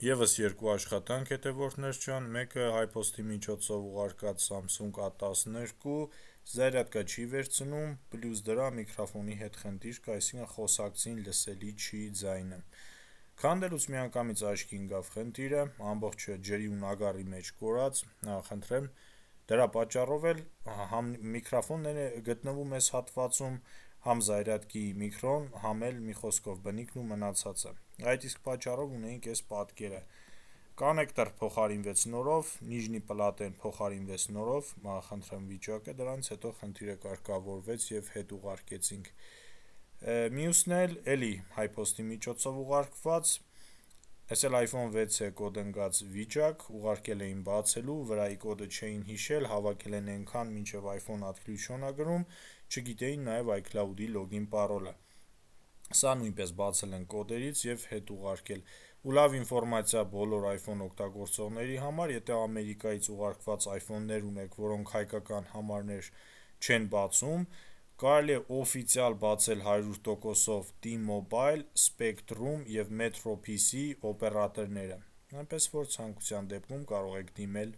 Եվս երկու աշխատանք հետևորդներ ջան, մեկը HiPost-ի միջոցով ուղարկած Samsung A12 զարյատկա չի վերցնում, պլյուս դրա միկրոֆոնի հետ խնդիր կա, այսինքն խոսակցին լսելի չի ձայնը։ Քանդելուց միանգամից աչքի ընկավ խնդիրը, ամբողջը ջրի ու նագարի մեջ կորած, խնդրեմ, դրա պատճառով էլ համ միկրոֆոնն է գտնվում այս հատվածում, համ զարյատկի միկրոն, համ էլ մի խոսքով բնիկն ու մնացածը։ Այդ իսկ պատճառով ունեինք այս պատկերը։ Կոնեկտոր փոխարինվեց նորով, նիժնի պլատեն փոխարինվեց նորով, խնդրեմ վիճակը դրանից հետո խնդիրը կարգավորվեց եւ հետ ուղարկեցինք։ Մյուսն էլ էլի HiPost-ի միջոցով ուղարկված, այս էլ iPhone 6 է կոդ ընկած վիճակ, ուղարկել էին բացելու, վրայի կոդը չէին հիշել, հավաքել են այնքան, մինչև iPhone attribution ա գրում, չգիտեին նաև iCloud-ի login parole-ը։ Սա նույնպես բացել են կոդերից եւ հետ ուղարկել։ Ու լավ ինֆորմացիա բոլոր iPhone օգտագործողների համար, եթե Ամերիկայից ուղարկված iPhone-ներ ունեք, որոնք հայկական համարներ չեն բացում, կարելի է օֆիցիալ բացել 100%-ով T-Mobile, Spectrum եւ Metro PC օպերատորները, այնպես որ ցանկության դեպքում կարող եք դիմել